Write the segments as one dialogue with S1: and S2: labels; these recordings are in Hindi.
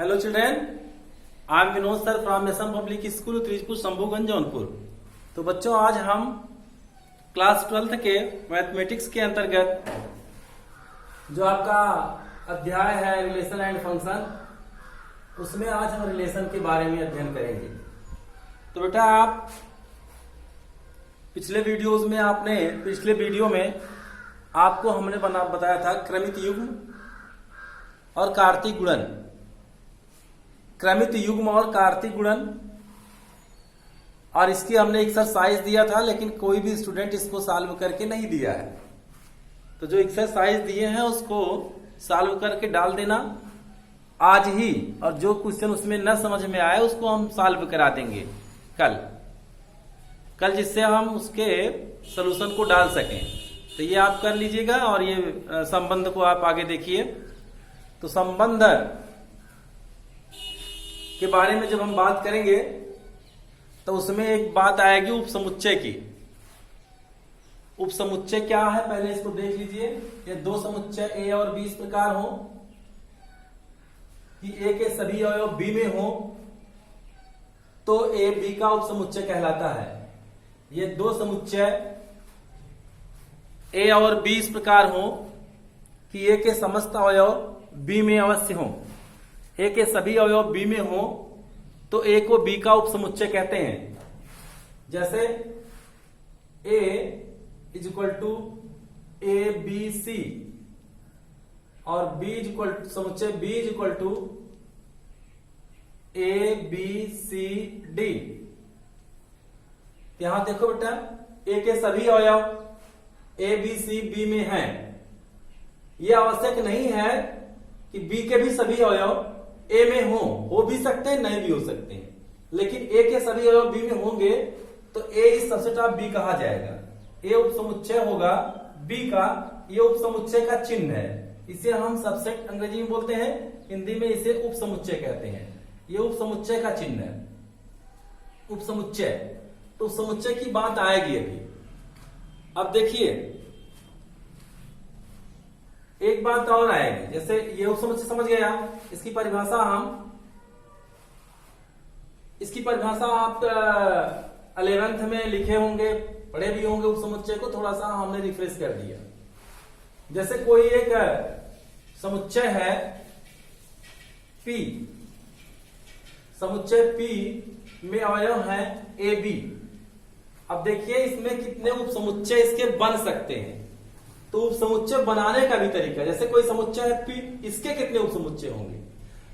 S1: Hello children, I am Vinod sir from Assam Public School, त्रिजपुर Shambhuganj Jaunpur. तो बच्चों आज हम क्लास 12th के मैथमेटिक्स के अंतर्गत जो आपका अध्याय है रिलेशन एंड फंक्शन, उसमें आज हम रिलेशन के बारे में अध्ययन करेंगे। तो बेटा आप पिछले वीडियो में आपको हमने बताया था क्रमित युग्म और कार्तीय गुणन, क्रमित युग्म और कार्तीय गुणन, और इसकी हमने एक्सरसाइज दिया था, लेकिन कोई भी स्टूडेंट इसको सॉल्व करके नहीं दिया है। तो जो एक्सरसाइज दिए हैं उसको सॉल्व करके डाल देना आज ही, और जो क्वेश्चन उसमें न समझ में आए उसको हम सॉल्व करा देंगे कल, जिससे हम उसके सॉल्यूशन को डाल सकें। तो ये आप कर लीजिएगा, और ये संबंध को आप आगे देखिए। तो संबंध के बारे में जब हम बात करेंगे तो उसमें एक बात आएगी उपसमुच्चय की। उपसमुच्चय क्या है पहले इसको देख लीजिए। ये दो समुच्चय ए और बी इस प्रकार हो कि ए के सभी अवयव बी में हो तो ए बी का उपसमुच्चय कहलाता है। ये दो समुच्चय ए और बी इस प्रकार हो कि ए के समस्त अवयव बी में अवश्य हो, ए के सभी अवयव बी में हो तो ए को बी का उपसमुच्चय कहते हैं। जैसे A is equal to A B C और बी इज इक्वल समुच्चय B is equal to A B C D. यहां देखो बेटा, ए के सभी अवयव ए बी सी बी में हैं। यह आवश्यक नहीं है कि बी के भी सभी अवयव ए में हो भी सकते हैं, नहीं भी हो सकते हैं, लेकिन ए के सभी अवयव बी में होंगे तो ए इस सबसेट ऑफ बी कहा जाएगा। ए उपसमुच्चय होगा बी का, ये उपसमुच्चय का चिन्ह है। इसे हम सबसेट अंग्रेजी में बोलते हैं, हिंदी में इसे उपसमुच्चय कहते हैं। ये उपसमुच्चय का चिन्ह है, उपसमुच्चय। तो उपसमुच्चय की बात आएगी अभी। अब देखिए एक बात और आएगी, जैसे ये उपसमुच्चय समझ गया, इसकी परिभाषा आप 11th में लिखे होंगे, पढ़े भी होंगे। उपसमुच्चय को थोड़ा सा हमने रिफ्रेश कर दिया। जैसे कोई एक समुच्चय है P, समुच्चय P में अवयव है ए बी। अब देखिए इसमें कितने उपसमुच्चय इसके बन सकते हैं। तो उपसमुच्चय बनाने का भी तरीका, जैसे कोई समुच्चय है P, इसके कितने उपसमुच्चय होंगे।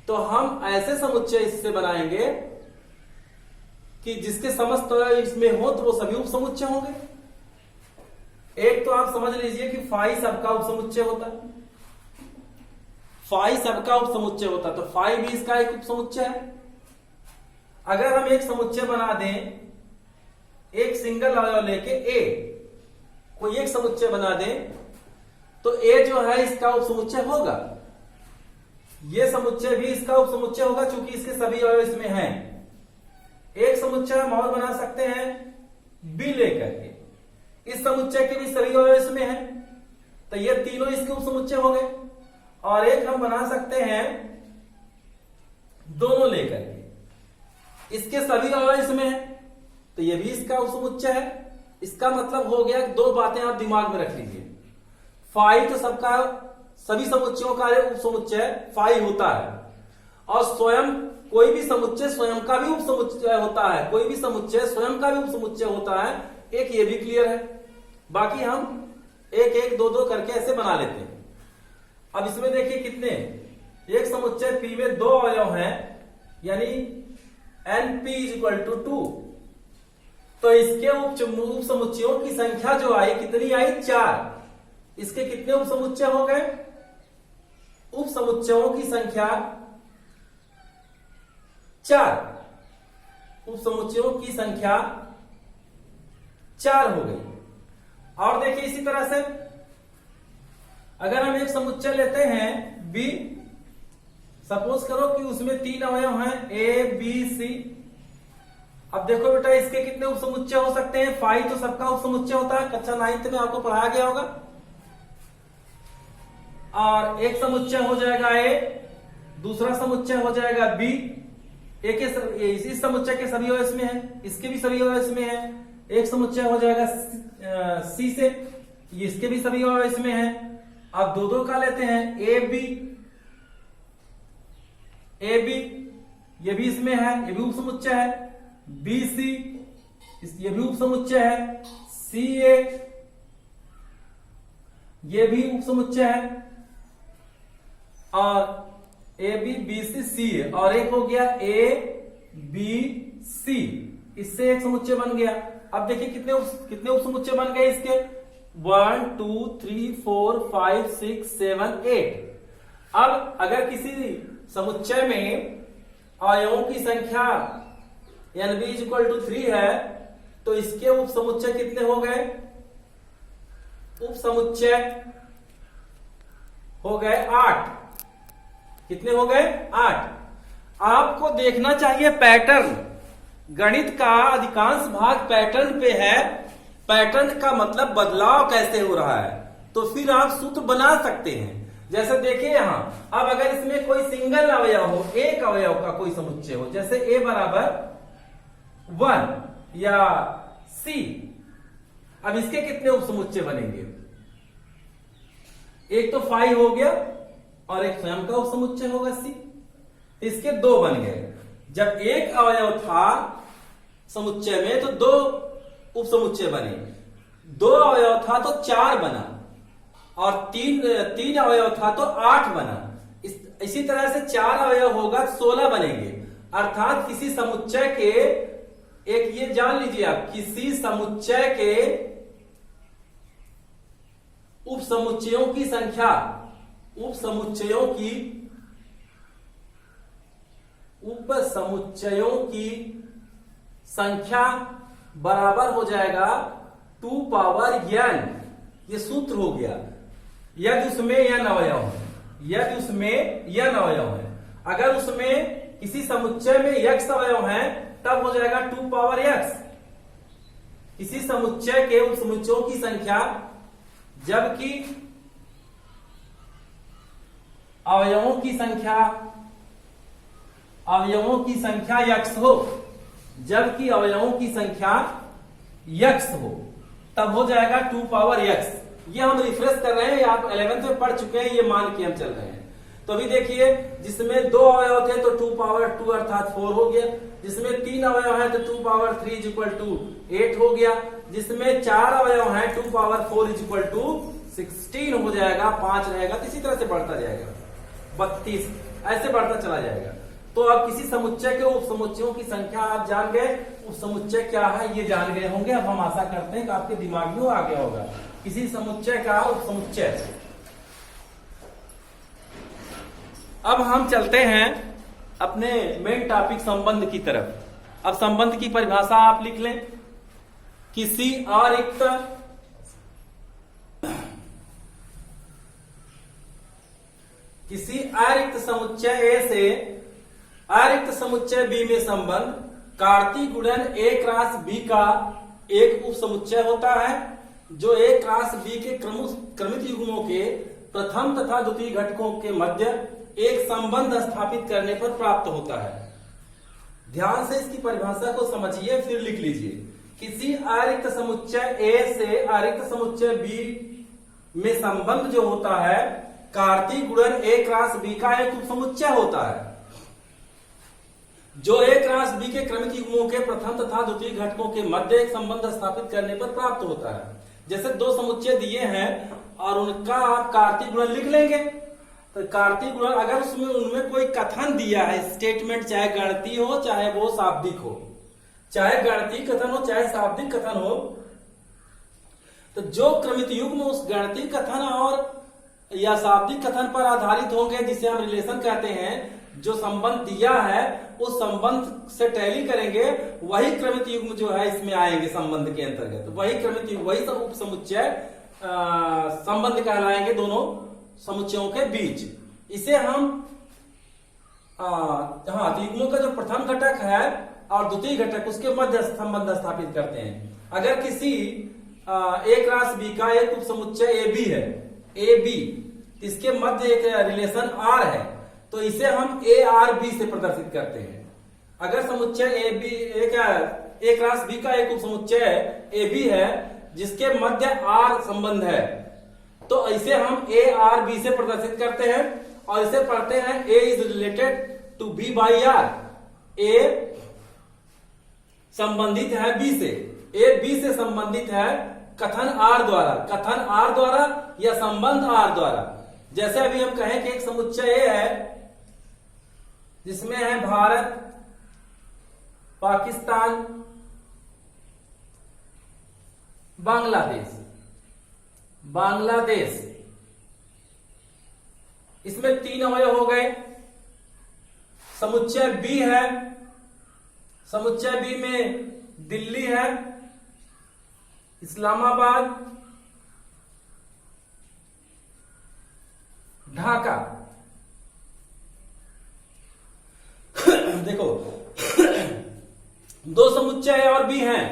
S1: तो हम ऐसे समुच्चय इससे बनाएंगे कि जिसके समस्त इसमें हो तो वो सभी उपसमुच्चय होंगे। एक तो आप समझ लीजिए कि फाई सबका उपसमुच्चय होता है, फाई सबका उपसमुच्चय होता, तो फाई भी इसका एक उपसमुच्चय है। अगर हम एक समुच्चय बना दें, एक सिंगल अवयव लेके ए, कोई एक समुच्चय बना दें तो ए जो है इसका उपसमुच्चय होगा, ये समुच्चय भी इसका उपसमुच्चय होगा क्योंकि इसके सभी अवयव इसमें हैं। एक समुच्चय हम और बना सकते हैं बी लेकर के, इस समुच्चय के भी सभी अवयव इसमें हैं, तो ये तीनों इसके उपसमुच्चय हो गए। और एक हम बना सकते हैं दोनों लेकर के, इसके सभी अवयव इसमें हैं, तो ये भी इसका उपसमुच्चय है। इसका मतलब हो गया, दो बातें आप दिमाग में रख लीजिए। फाई तो सबका, सभी समुच्चयों का उपसमुच्चय फाई होता है, और स्वयं कोई भी समुच्चय स्वयं का भी उपसमुच्चय होता है, कोई भी समुच्चय स्वयं का भी उपसमुच्चय होता है। एक ये भी क्लियर है। बाकी हम एक एक दो दो करके ऐसे बना लेते हैं। अब इसमें देखिए कितने, एक समुच्चय P में दो अवयव हैं, यानी NP इज इक्वल टू 2। तो इसके उपसमुच्चयों की संख्या जो आई, कितनी आई? 4। इसके कितने उपसमुच्चय हो गए? उपसमुच्चयों की संख्या 4, उपसमुच्चयों की संख्या 4 हो गई। और देखिए इसी तरह से अगर हम एक समुच्चय लेते हैं B, सपोज करो कि उसमें 3 अवयव हैं A B C। अब देखो बेटा इसके कितने उपसमुच्चय हो सकते हैं? फाई तो सबका उपसमुच्चय होता है, कक्षा 9th में आपको पढ़ाया गया होगा। और एक समुच्चय हो जाएगा ए, दूसरा समुच्चय हो जाएगा बी, इस समुच्चय के सभी अवयव इसमें है, इसके भी सभी अवयव इसमें है। एक समुच्चय हो जाएगा सी से, इसके भी सभी अवयव इसमें है। अब दो दो का लेते हैं, ए बी ये भी इसमें है, ये भी उपसमुच्चय है। बी सी ये भी उपसमुच्चय है। सी ए ये भी उपसमुच्चय है। और ए बी सी सी ए, और एक हो गया ए बी सी, इससे एक समुच्चय बन गया। अब देखिए कितने उपसमुच्चय बन गए इसके, 1 2 3 4 5 6 7 8। अब अगर किसी समुच्चय में अवयवों की संख्या NB = 3 है, तो इसके उपसमुच्चय कितने हो गए, उपसमुच्चय हो गए 8। कितने हो गए, 8। आपको देखना चाहिए पैटर्न, गणित का अधिकांश भाग पैटर्न पे है। पैटर्न का मतलब बदलाव कैसे हो रहा है, तो फिर आप सूत्र बना सकते हैं। जैसे देखिए यहां, अब अगर इसमें कोई सिंगल अवयव हो, एक अवयव का कोई समुच्चय हो, जैसे a = 1 या c, अब इसके कितने उपसमुच्चय बनेंगे, एक तो 5 हो गया और एक स्वयं का उपसमुच्चय होगा c, इसके 2 बन गए। जब एक अवयव था समुच्चय में तो 2 उपसमुच्चय बने, 2 अवयव था तो 4 बना, और 3 अवयव था तो 8 बना। इसी तरह से 4 अवयव होगा 16 बनेंगे। अर्थात किसी समुच्चय के, एक ये जान लीजिए आप, किसी समुच्चय के उपसमुच्चयों की संख्या, उपसमुच्चयों की संख्या बराबर हो जाएगा 2 पावर n। ये सूत्र हो गया, यदि उसमें n अवयव है, यदि उसमें n अवयव है। अगर उसमें किसी समुच्चय में x अवयव है तब हो जाएगा 2 पावर x। किसी समुच्चय के उपसमुच्चयों की संख्या, जबकि अवयवों की संख्या x हो, जबकि अवयवों की संख्या x हो, तब हो जाएगा 2 पावर x। ये हम रिफ्रेश कर रहे हैं, आप 11th में पढ़ चुके हैं, ये मान के हम चल रहे हैं। तो अभी देखिए, जिसमें 2 अवयव थे तो 2 पावर 2 अर्थात 4 हो गया। जिसमें 3 अवयव है तो 2 पावर 3 = 8 हो गया। जिसमें 4 अवयव है 2 पावर 4 = 16 हो जाएगा, 5 रहेगा। तो इसी तरह से बढ़ता जाएगा, 32 ऐसे बढ़ता चला जाएगा। तो अब किसी समुच्चय के उपसमुच्चयों की संख्या आप जान गए, उपसमुच्चय क्या है ये जान गए होंगे। अब हम आशा करते हैं कि आपके दिमाग में वो आ गया होगा, किसी समुच्चय का उपसमुच्चय। अब हम चलते हैं अपने मेन टॉपिक संबंध की तरफ। अब संबंध की परिभाषा आप लिख लें, किसी अरिक्त समुच्चय A से अरिक्त समुच्चय B में संबंध कार्तीय गुणन A क्रॉस B का एक उपसमुच्चय होता है, जो A क्रॉस B के क्रमित युग्मों के प्रथम तथा द्वितीय घटकों के मध्य एक संबंध स्थापित करने पर प्राप्त होता है। ध्यान से इसकी परिभाषा को समझिए, फिर लिख लीजिए। किसी अरिक्त समुच्चय A से अरिक्त समुच्चय B में संबंध जो होता है, कार्तीय गुणन A क्रॉस B का एक उपसमुच्चय होता है, जो A क्रॉस B के क्रमिक युग्मों के प्रथम तथा द्वितीय घटकों के मध्य एक संबंध स्थापित करने पर प्राप्त होता है। जैसे 2 समुच्चय दिए हैं और उनका आप कार्तीय गुणन लिख लेंगे। तो कार्तीय गुणन, अगर उनमें कोई कथन दिया है, स्टेटमेंट, चाहे गणितीय हो चाहे वो शाब्दिक हो, चाहे गणितीय कथन हो चाहे शाब्दिक कथन हो, तो जो क्रमित युग्म उस गणितीय कथन और या शाब्दिक कथन पर आधारित होंगे, जिसे हम रिलेशन कहते हैं, जो संबंध दिया है उस संबंध से टैली करेंगे, वही क्रमित युग्म जो है इसमें आएंगे संबंध के अंतर्गत। वही क्रमित युग्म, वही सब उपसमुच्चय संबंध कहलाएंगे दोनों समुच्चयों के बीच। इसे हम युग्मों का जो प्रथम घटक है और द्वितीय घटक, उसके मध्य संबंध स्थापित करते हैं। अगर किसी A क्रॉस B का एक उपसमुच्चय AB है, AB, इसके मध्य एक रिलेशन R है, तो इसे हम ए आर बी से प्रदर्शित करते हैं। अगर समुच्चय A B A cross B का एक उप समुच्चय ए बी है जिसके मध्य आर संबंध है, तो इसे हम ए आर बी से प्रदर्शित करते हैं और इसे पढ़ते हैं A is related to B by R. A संबंधित है बी से, ए बी से संबंधित है कथन आर द्वारा, कथन आर द्वारा या संबंध आर द्वारा। जैसे अभी हम कहें कि एक समुच्चय ए है जिसमें है भारत, पाकिस्तान, बांग्लादेश, बांग्लादेश, इसमें 3 अवयव हो गए। समुच्चय बी है, समुच्चय बी में दिल्ली है, इस्लामाबाद, ढाका। देखो 2 समुच्चय ए और बी हैं।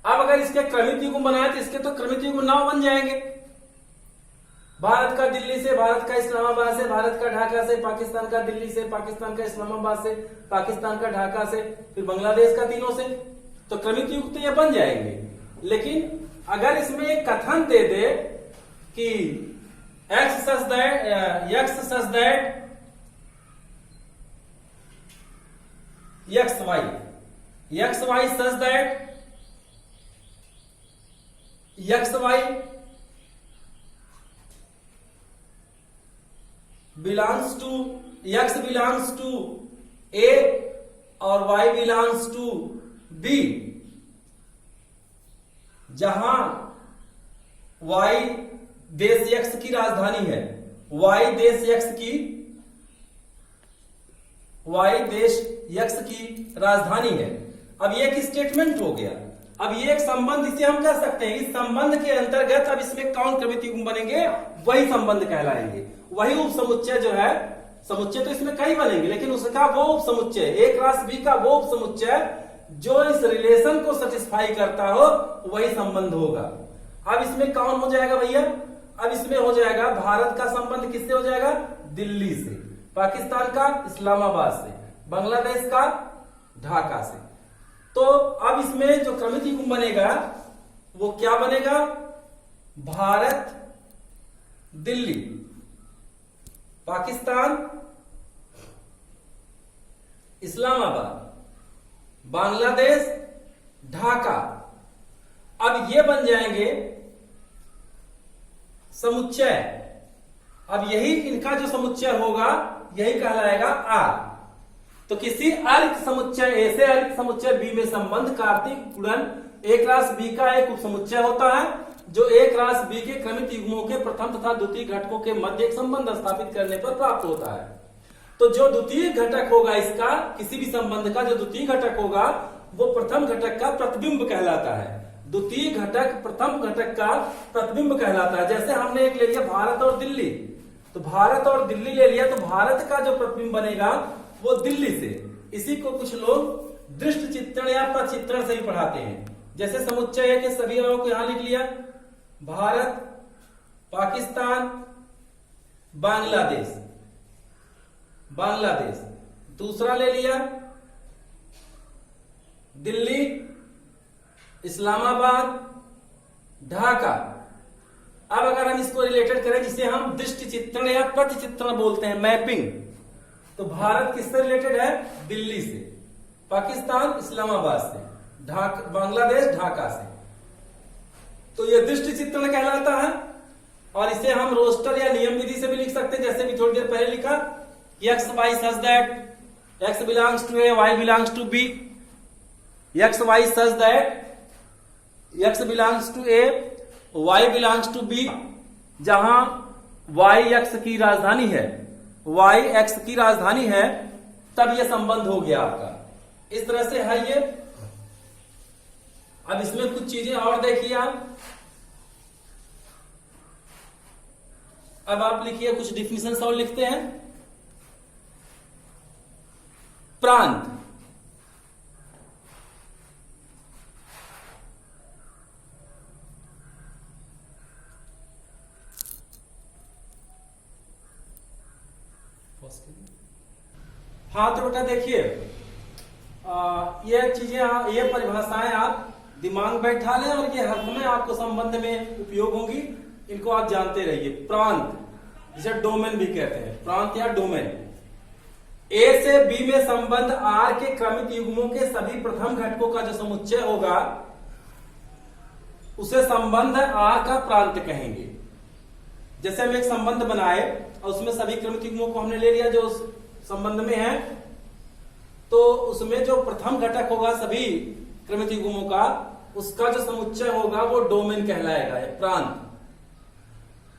S1: अब अगर इसके क्रमिक युग्म बनाए तो इसके तो क्रमिक युग्म 9 बन जाएंगे। भारत का दिल्ली से, भारत का इस्लामाबाद से, भारत का ढाका से, पाकिस्तान का दिल्ली से, पाकिस्तान का इस्लामाबाद से, पाकिस्तान का ढाका से, फिर बांग्लादेश का तीनों से, तो क्रमिक युग तो ये बन जाएंगे। लेकिन अगर इसमें एक कथन दे दे कि X such that, X Y such that, X Y belongs to, X belongs to A और वाई बिलोंग्स टू बी, जहां वाई देश एक्स की राजधानी है, वाई देश एक्स की, वाई देश एक्स की राजधानी है। अब ये एक स्टेटमेंट हो गया। अब ये एक संबंध, इसे हम कह सकते हैं, इस संबंध के अंतर्गत अब इसमें कौन क्रमिक युग्म बनेंगे, वही संबंध कहलाएंगे। वही उप समुच्चय जो है, समुच्चय तो इसमें कई बनेंगे लेकिन उसका वो उप समुच्चय, ए क्रॉस बी का वो उप समुच्चय जो इस रिलेशन को सेटिस्फाई करता हो वही संबंध होगा। अब इसमें कौन हो जाएगा भैया, अब इसमें हो जाएगा भारत का संबंध किससे हो जाएगा, दिल्ली से, पाकिस्तान का इस्लामाबाद से, बांग्लादेश का ढाका से। तो अब इसमें जो क्रमिक युग्म बनेगा वो क्या बनेगा, भारत दिल्ली, पाकिस्तान इस्लामाबाद, बांग्लादेश ढाका। अब ये बन जाएंगे समुच्चय। अब यही इनका जो समुच्चय होगा यही कहलाएगा आर। तो किसी अरिक्त समुच्चय ए से अरिक्त समुच्चय बी में संबंध कार्तिक गुणन ए क्रॉस बी का एक उप समुच्चय होता है जो ए क्रॉस बी के क्रमिक युग्मों के प्रथम तथा द्वितीय घटकों के मध्य एक संबंध स्थापित करने पर प्राप्त होता है। तो जो द्वितीय घटक होगा इसका, किसी भी संबंध का जो द्वितीय घटक होगा वो प्रथम घटक का प्रतिबिंब कहलाता है। द्वितीय घटक प्रथम घटक का प्रतिबिंब कहलाता है। जैसे हमने एक ले लिया भारत और दिल्ली, तो भारत और दिल्ली ले लिया तो भारत का जो प्रतिबिंब बनेगा वो दिल्ली से। इसी को कुछ लोग दृष्ट चित्रण या प्रचित्रण से ही पढ़ाते हैं। जैसे समुच्चय के सभी अवयवों को यहां लिख लिया, भारत, पाकिस्तान, बांग्लादेश, बांग्लादेश। दूसरा ले लिया दिल्ली, इस्लामाबाद, ढाका। अब अगर हम इसको रिलेटेड करें जिसे हम दृष्टि चित्रण या प्रतिचित्रण बोलते हैं, मैपिंग, तो भारत किससे रिलेटेड है, दिल्ली से, पाकिस्तान इस्लामाबाद से, बांग्लादेश ढाका से। तो यह दृष्टि चित्रण कहलाता है। और इसे हम रोस्टर या नियम विधि से भी लिख सकते हैं। जैसे भी थोड़ी देर पहले लिखा, X Y such that X belongs to A, Y belongs to B, X Y such that X belongs to A, Y belongs to B, जहां वाई एक्स की राजधानी है, वाई एक्स की राजधानी है, तब यह संबंध हो गया आपका। इस तरह से है ये। अब इसमें कुछ चीजें और देखिए आप। अब आप लिखिए, कुछ डिफिनेशन और लिखते हैं। प्रांत, हाँ तो बेटा देखिए, ये चीजें, ये परिभाषाएं आप दिमाग में बैठा लें और ये हर समय आपको संबंध में उपयोग होंगी, इनको आप जानते रहिए। प्रांत, जिसे डोमेन भी कहते हैं, प्रांत या डोमेन। ए से बी में संबंध आर के क्रमिक युग्मों के सभी प्रथम घटकों का जो समुच्चय होगा उसे संबंध आर का प्रांत कहेंगे। जैसे हम एक संबंध बनाए और उसमें सभी क्रमिक युग्मों को हमने ले लिया जो उस संबंध में है, तो उसमें जो प्रथम घटक होगा सभी क्रमिक युग्मों का, उसका जो समुच्चय होगा वो डोमेन कहलाएगा, प्रांत।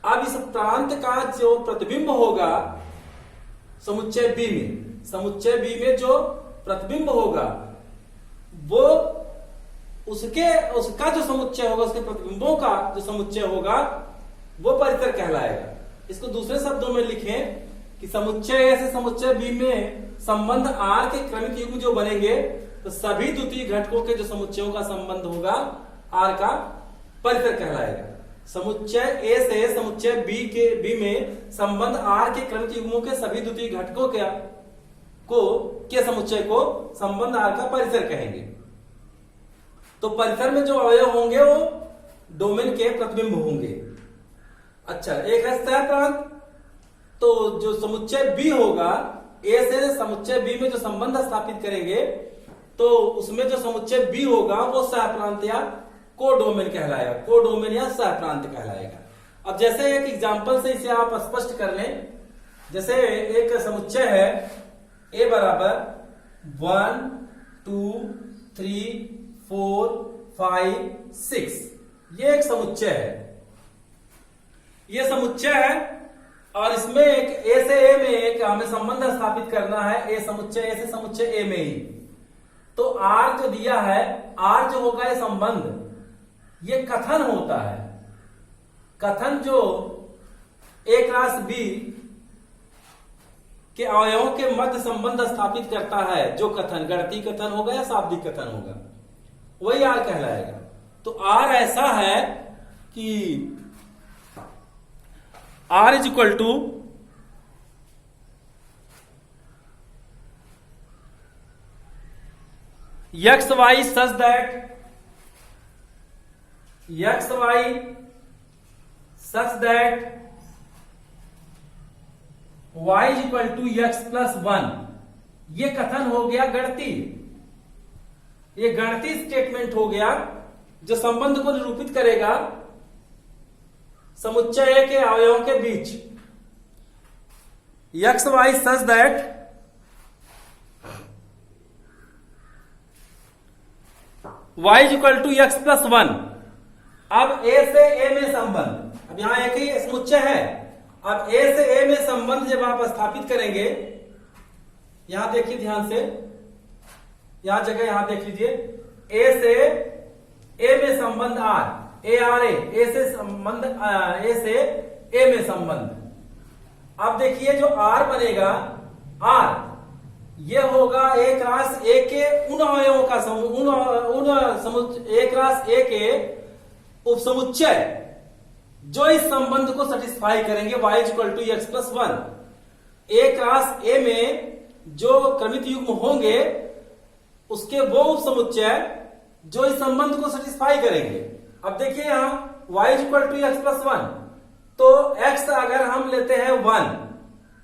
S1: अब इस प्रांत का जो प्रतिबिंब होगा समुच्चय बी में, समुच्चय बी में जो प्रतिबिंब होगा वो उसका जो समुच्चय होगा, उसके प्रतिबिंबों का जो समुच्चय होगा वो परिसर कहलाएगा। इसको दूसरे शब्दों में लिखें कि समुच्चय ए से समुच्चय बी में संबंध आर के क्रमिक युग्म जो बनेंगे तो सभी द्वितीय घटकों के जो समुच्चयों का संबंध होगा आर का परिसर कहलाएगा। समुच्चय ए से समुच्चय बी में संबंध आर के क्रमिक युग्मों के सभी द्वितीय घटकों के समुच्चय को संबंध आर का परिसर कहेंगे। तो परिसर में जो अवयव होंगे वो डोमेन के प्रतिबिंब होंगे। अच्छा, एक है सह प्रांत। तो जो समुच्चय बी होगा, ए से समुच्चय बी में जो संबंध स्थापित करेंगे तो उसमें जो समुच्चय बी होगा वो सह प्रांत या कोडोमेन कहलाएगा, कोडोमेन या सह प्रांत कहलाएगा। अब जैसे एक एग्जांपल से इसे आप स्पष्ट कर लें, जैसे एक समुच्चय है ए बराबर 1 2 3 4 5 6, ये एक समुच्चय है, ये समुच्चय है और इसमें एक ए से ए में एक हमें संबंध स्थापित करना है, ए से समुच्चय ए में ही। तो आर जो दिया है, आर जो होगा ये संबंध, ये कथन होता है। कथन जो ए क्रॉस बी के अवयवों के मध्य संबंध स्थापित करता है, जो कथन गणितीय कथन होगा या शाब्दिक कथन होगा, वही आर कहलाएगा। तो आर ऐसा है कि R is equal to xy such that y is equal to x plus 1, ये कथन हो गया गणितीय, ये गणितीय स्टेटमेंट हो गया जो संबंध को निरूपित करेगा समुच्चय के अवयवों के बीच। X Y such that Y is equal to X plus 1। अब ए से ए में संबंध, अब यहां एक ही समुच्चय है, अब ए से ए में संबंध जब आप स्थापित करेंगे, यहां देखिए ध्यान से, यहां जगह यहां देख लीजिए, ए से ए में संबंध आर, ए से संबंध, ए से ए में संबंध। अब देखिए जो आर बनेगा, आर ये होगा ए क्रॉस ए के उन अवयवों का ए क्रॉस ए के उपसमुच्चय जो इस संबंध को सेटिस्फाई करेंगे, y equal to X plus 1। A cross A में जो क्रमिक युग्म होंगे उसके वो उपसमुच्चय जो इस संबंध को सेटिस्फाई करेंगे। अब देखिए यहां y equal to X plus 1, तो x अगर हम लेते हैं 1,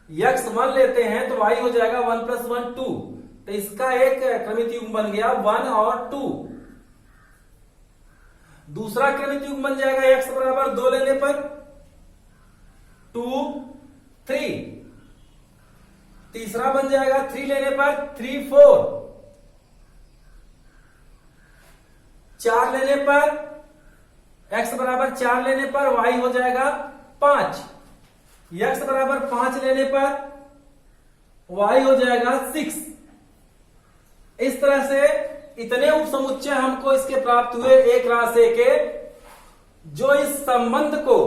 S1: x 1 लेते हैं तो y हो जाएगा 1 प्लस 1 2, तो इसका एक क्रमिक युग्म बन गया 1 और 2। दूसरा क्रमिक युग्म बन जाएगा x बराबर 2 लेने पर 2 3, तीसरा बन जाएगा 3 लेने पर 3 4, 4 लेने पर x बराबर 4 लेने पर y हो जाएगा 5, x बराबर 5 लेने पर y हो जाएगा 6। इस तरह से इतने उपसमुच्चय हमको इसके प्राप्त हुए एक क्रॉस ए के, जो इस संबंध को,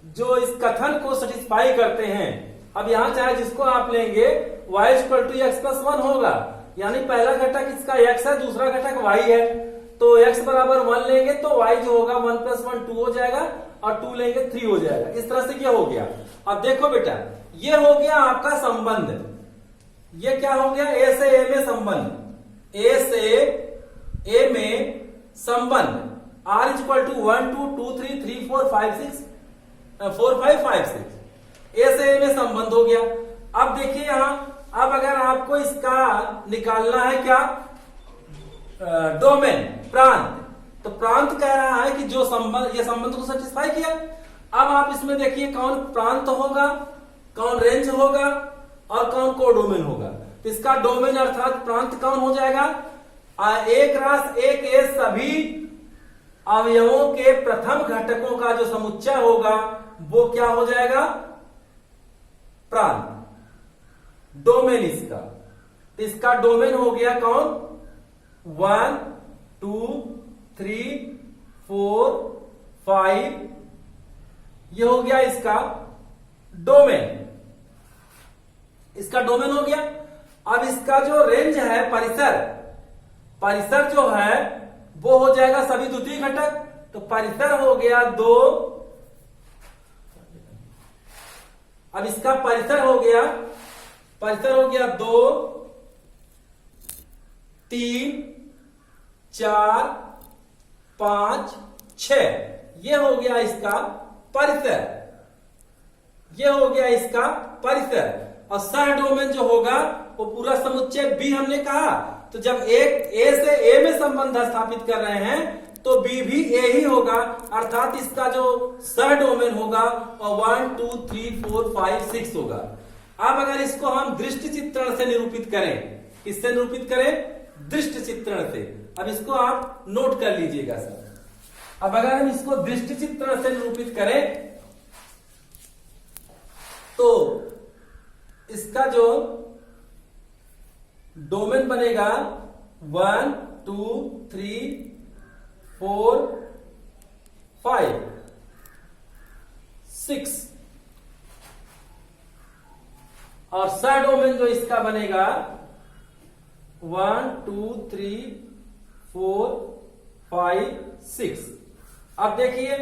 S1: जो इस कथन को सेटिस्फाई करते हैं। अब यहां चाहे जिसको आप लेंगे y equal to X plus 1 होगा, यानी पहला घटक इसका x है, दूसरा घटक y है, तो x बराबर 1 लेंगे तो y जो होगा 1 प्लस 1 2 हो जाएगा और 2 लेंगे 3 हो जाएगा। इस तरह से क्या हो गया। अब देखो बेटा, ये हो गया आपका संबंध, ये क्या हो गया, ए से ए में संबंध, ए से ए में संबंध r इज इक्वल टू 1 2 2 3 3 4 5 6 4 5 5 6, ए से ए में संबंध हो गया। अब देखिए यहां, अब अगर आपको इसका निकालना है क्या, डोमेन, प्रांत, तो प्रांत कह रहा है कि जो संबंध, ये संबंध को सेटिस्फाई किया। अब आप इसमें देखिए कौन प्रांत होगा, कौन रेंज होगा और कौन कोडोमेन होगा। तो इसका डोमेन अर्थात प्रांत कौन हो जाएगा, एक रास एक ए सभी अवयवों के प्रथम घटकों का जो समुच्चय होगा वो क्या हो जाएगा, प्रांत। डोमेन इसका, तो इसका डोमेन हो गया कौन, 1 2 3 4 5, ये हो गया इसका डोमेन, इसका डोमेन हो गया। अब इसका जो रेंज है, परिसर, परिसर जो है वो हो जाएगा सभी द्वितीय घटक। तो परिसर हो गया 2, अब इसका परिसर हो गया, परिसर हो गया 2 3 4 5 6, ये हो गया इसका परिसर, ये हो गया इसका परिसर। और सह डोमेन जो होगा वो पूरा समुच्चय बी हमने कहा, तो जब एक ए से ए में संबंध स्थापित कर रहे हैं तो बी भी ए ही होगा, अर्थात इसका जो सह डोमेन होगा वो 1 2 3 4 5 6 होगा। अब अगर इसको हम दृष्टि चित्रण से निरूपित करें, किससे निरूपित करें, दृष्टि चित्रण से। अब इसको आप नोट कर लीजिएगा सर। अब अगर हम इसको दृष्टि चित्रण से निरूपित करें तो इसका जो डोमेन बनेगा 1 2 3 4 5 6, और सह डोमेन जो इसका बनेगा 1 2 3 4 5 6। अब देखिए,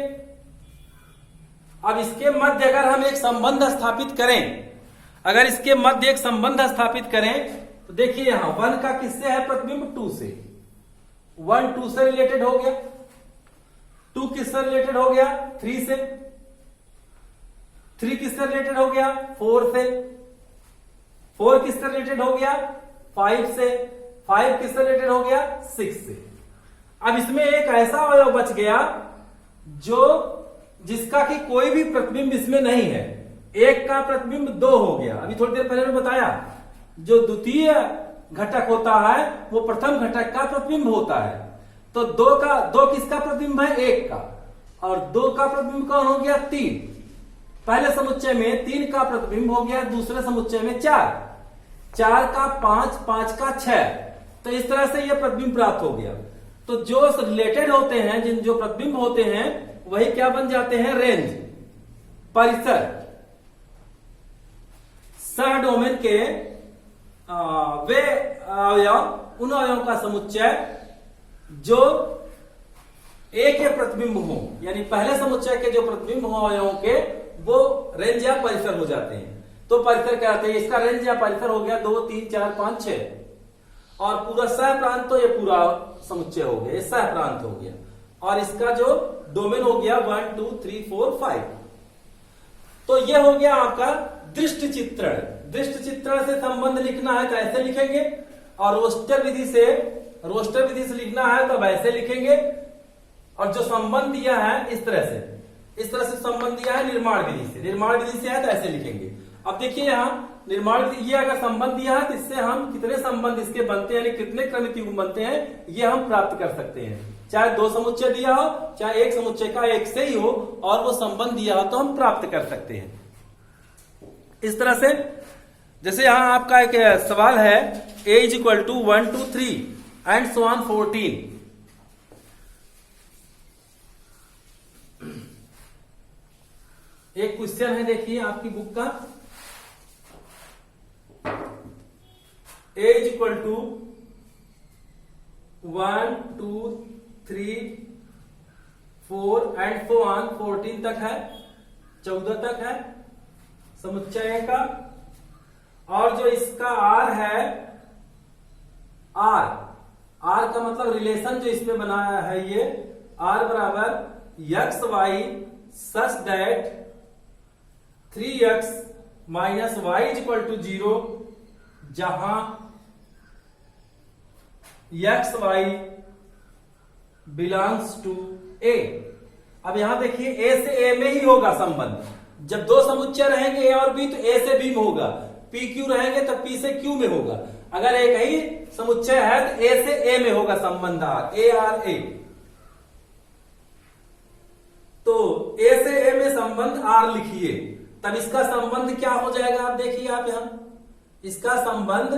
S1: अब इसके मध्य अगर हम एक संबंध स्थापित करें, अगर इसके मध्य एक संबंध स्थापित करें तो देखिए यहां 1 का किससे है प्रतिबिंब, 2 से, 1 2 से रिलेटेड हो गया, 2 किससे रिलेटेड हो गया, 3 से, 3 किससे रिलेटेड हो गया, 4 से, 4 किससे रिलेटेड हो गया, 5 से, 5 किससे रिलेटेड हो गया, 6 से। अब इसमें एक ऐसा अवयव बच गया जो जिसका कि कोई भी प्रतिबिंब इसमें नहीं है, एक का प्रतिबिंब 2 हो गया। अभी थोड़ी देर पहले मैं बताया, जो द्वितीय घटक होता है वो प्रथम घटक का प्रतिबिंब होता है। तो 2 किसका प्रतिबिंब है, 1 का, और 2 का प्रतिबिंब कौन हो गया, 3। पहले समुच्चय में 3 का प्रतिबिंब हो गया, दूसरे समुच्चय में 4, 4 का 5, 5 का 6। तो इस तरह से यह प्रतिबिंब प्राप्त हो गया। तो जो रिलेटेड होते हैं, जिन जो प्रतिबिंब होते हैं वही क्या बन जाते हैं, रेंज, परिसर। सह डोमेन के वे अवयव, उन अवयवों का समुच्चय जो एक के प्रतिबिंब हो, यानी पहले समुच्चय के जो प्रतिबिंब हो अवयवों के, वो रेंज या परिसर हो जाते हैं। तो परिसर कहते हैं, इसका रेंज या परिसर हो गया 2 3 4 5 6, और पूरा सह प्रांत तो ये पूरा समुच्चय हो गया, ये सह प्रांत हो गया, और इसका जो डोमेन हो गया 1 2 3 4 5। तो ये हो गया आपका दृष्टि चित्रण। दृष्टि चित्रण से संबंध लिखना है तो ऐसे लिखेंगे, और रोस्टर विधि से लिखना है तो वैसे लिखेंगे, और जो संबंध दिया है इस तरह से संबंध दिया है निर्माण विधि से है तो ऐसे लिखेंगे। अब देखिए यहाँ निर्माण विधि, ये अगर संबंध दिया है तो इससे हम कितने संबंध इसके बनते हैं, यानी कितने क्रमिक युग्म बनते हैं, ये हम प्राप्त कर सकते हैं। चाहे 2 समुच्चय दिया हो, चाहे एक समुच्चय का एक से ही हो, और वो संबंध दिया हो तो हम प्राप्त कर सकते हैं। इस तरह से जैसे यहां आपका एक सवाल है, a is equal to 1 2 3 and so on 14। एक क्वेश्चन है, देखिए आपकी बुक का, a is equal to 1 2 3 4 and so on 14 तक है, 14 तक है समुच्चय का, और जो इसका आर है, आर का मतलब रिलेशन जो इसमें बनाया है ये आर बराबर x Y such that 3x minus y is equal to 0, जहां x Y belongs to A. अब यहां देखिए ए से ए में ही होगा संबंध। जब दो समुच्चय रहेंगे ए और बी तो ए से बी में होगा, पी क्यू रहेंगे तो पी से क्यू में होगा। अगर एक ही समुच्चय है तो ए से ए में होगा संबंध आर, ए आर ए। तो ए से ए में संबंध आर लिखिए, तब इसका संबंध क्या हो जाएगा आप देखिए आप यहां, इसका संबंध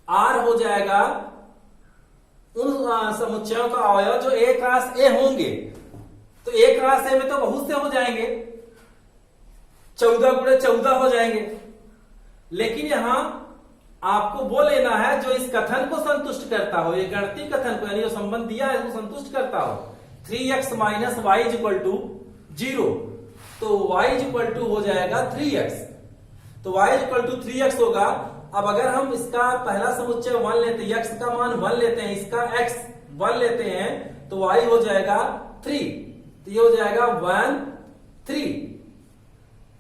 S1: आर हो जाएगा उन समुच्चयों का अवयव जो ए क्रॉस ए होंगे। तो ए क्रॉस ए में तो बहुत से हो जाएंगे, 14 गुणे 14 हो जाएंगे। लेकिन यहां आपको वो लेना है जो इस कथन को संतुष्ट करता हो, ये गणितीय कथन को, यानी जो संबंध दिया है उसको संतुष्ट करता हो। 3x minus y is equal to 0, तो y इज इक्वल टू हो जाएगा 3x। तो y is equal to 3x होगा। अब अगर हम इसका पहला समुच्चय 1 लेते हैं, x का मान 1 लेते हैं, इसका x 1 लेते हैं, तो y हो जाएगा 3, तो ये हो जाएगा 1 3।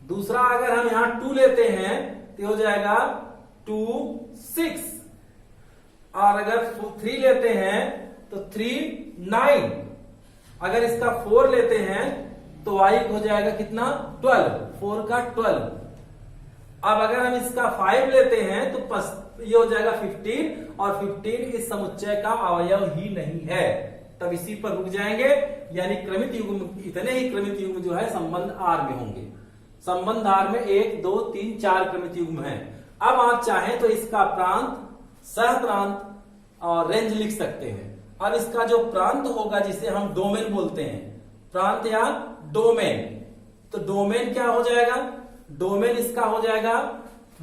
S1: दूसरा अगर हम यहां 2 लेते हैं तो हो जाएगा 2 6, और अगर 3 लेते हैं तो 3 9। अगर इसका 4 लेते हैं तो y हो जाएगा कितना 12, 4 का 12। अब अगर हम इसका 5 लेते हैं तो ये हो जाएगा 15, और 15 इस समुच्चय का अवयव ही नहीं है, तब इसी पर रुक जाएंगे। यानी क्रमित युग्म, इतने ही क्रमित युग्म जो है संबंध आर में होंगे। संबंध आर में 1 2 3 4 क्रमित युग्म है। अब आप चाहें तो इसका प्रांत, सह प्रांत और रेंज लिख सकते हैं। अब इसका जो प्रांत होगा जिसे हम डोमेन बोलते हैं, प्रांत या डोमेन, तो डोमेन क्या हो जाएगा, डोमेन इसका हो जाएगा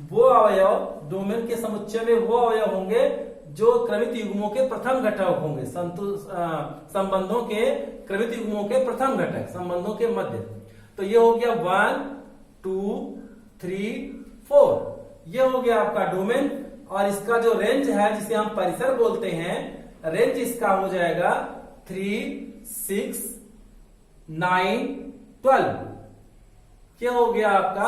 S1: वो अवयव, डोमेन के समुच्चय में वो अवयव होंगे जो क्रमित युग्मों के प्रथम घटक होंगे, संबंधों के क्रमित युग्मों के प्रथम घटक, संबंधों के मध्य। तो ये हो गया 1 2 3 4, ये हो गया आपका डोमेन। और इसका जो रेंज है जिसे हम परिसर बोलते हैं, रेंज इसका हो जाएगा 3 6 9 12, क्या हो गया आपका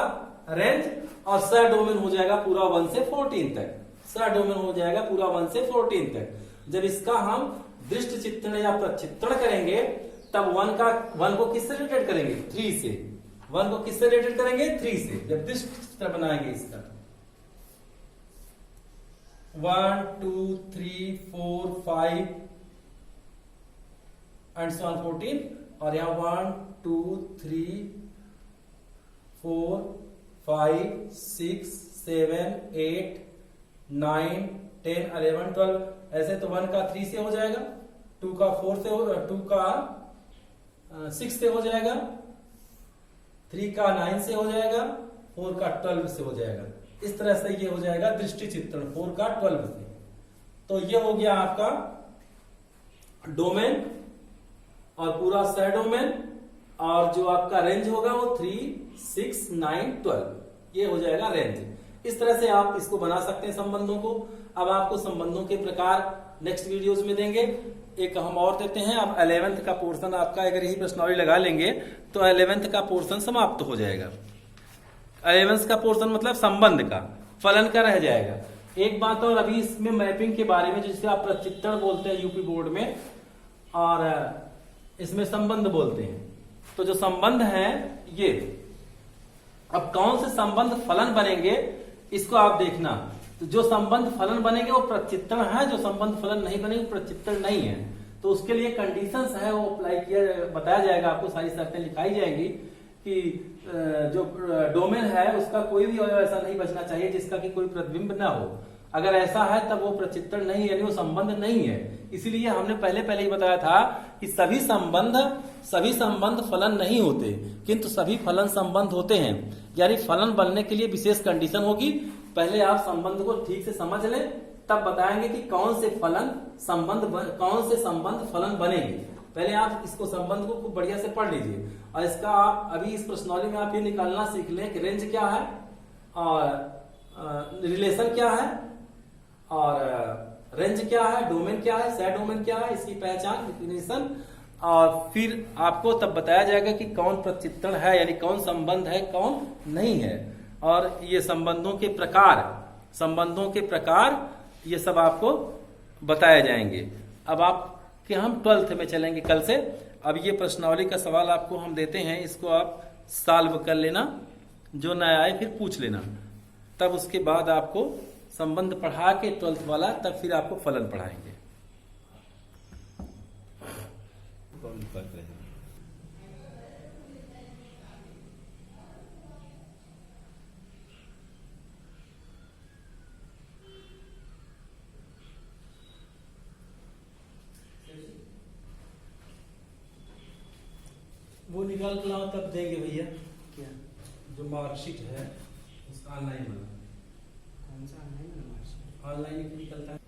S1: रेंज। और सह डोमेन हो जाएगा पूरा 1 से 14 तक, सह डोमेन हो जाएगा पूरा 1 से 14 तक। जब इसका हम दृष्टि चित्रण या प्रचित्रण करेंगे तब 1 को किससे रिलेटेड करेंगे, 3 से। 1 को किससे रिलेटेड करेंगे, 3 से। जब दृष्टि चित्र बनाएंगे इसका 1 2 3 4 5 एंड सो ऑन 14, और यहां 1 2 3 4 5 6 7 8 9 10 11 12, ऐसे तो 1 का 3 से हो जाएगा, 2 का 4 से, 2 का 6 से हो जाएगा, 3 का 9 से हो जाएगा, 4 का 12 से हो जाएगा। इस तरह से ये हो जाएगा दृष्टि चित्रण 4 का 12 से। तो ये हो गया आपका डोमेन और पूरा सह डोमेन, और जो आपका रेंज होगा वो 3 6 9 12, ये हो जाएगा रेंज। इस तरह से आप इसको बना सकते हैं संबंधों को। अब आपको संबंधों के प्रकार नेक्स्ट वीडियोस में देंगे। एक हम और देते हैं। अब 11th का पोर्शन आपका अगर यही प्रश्नावली लगा लेंगे तो 11th का पोर्शन समाप्त हो जाएगा। 11th का पोर्शन मतलब संबंध का, फलन का रह जाएगा। एक बात और, अभी इसमें मैपिंग के बारे में, जिसे आप प्रचित्रण बोलते हैं यूपी बोर्ड में, और इसमें संबंध बोलते हैं। तो जो संबंध है ये, अब कौन से संबंध फलन बनेंगे इसको आप देखना। तो जो संबंध फलन बनेंगे वो प्रचित्रण है, जो संबंध फलन नहीं बनेंगे प्रचित्रण नहीं है। तो उसके लिए कंडीशंस है वो अप्लाई किया, बताया जाएगा आपको, सारी शर्तें लिखाई जाएंगी कि जो डोमेन है उसका कोई भी अवयव ऐसा नहीं बचना चाहिए जिसका कि कोई प्रतिबिंब ना हो। अगर ऐसा है तब वो प्रचित्रण नहीं है, यानी वो संबंध नहीं है। इसीलिए हमने पहले ही बताया था कि सभी संबंध फलन नहीं होते, किंतु सभी फलन संबंध होते हैं। यानी फलन बनने के लिए विशेष कंडीशन होगी। पहले आप संबंध को ठीक से समझ लें, तब बताएंगे कि कौन से संबंध फलन बनेंगे। पहले आप इसको संबंध को खूब बढ़िया से पढ़ लीजिए, और इसका आप अभी इस प्रश्नावली में आप ये निकालना सीख लें कि रेंज क्या है और रिलेशन क्या है, और रेंज क्या है, डोमेन क्या है, सेट डोमेन क्या है, इसकी पहचान, डिफिनेशन, और फिर आपको तब बताया जाएगा कि कौन प्रतिचित्रण है, यानी कौन संबंध है, कौन नहीं है, और ये संबंधों के प्रकार ये सब आपको बताए जाएंगे। अब आपके हम 12th में चलेंगे कल से। अब ये प्रश्नावली का सवाल आपको हम देते हैं, इसको आप सॉल्व कर लेना, जो न आए फिर पूछ लेना। तब उसके बाद आपको संबंध पढ़ा के 12th वाला, तब फिर आपको फलन पढ़ाएंगे। वो निकाल के लाओ तब देंगे भैया। क्या जो मार्कशीट है उसका ऑनलाइन बना,
S2: कौन सा ऑनलाइन?
S1: ऑनलाइन निकलता है।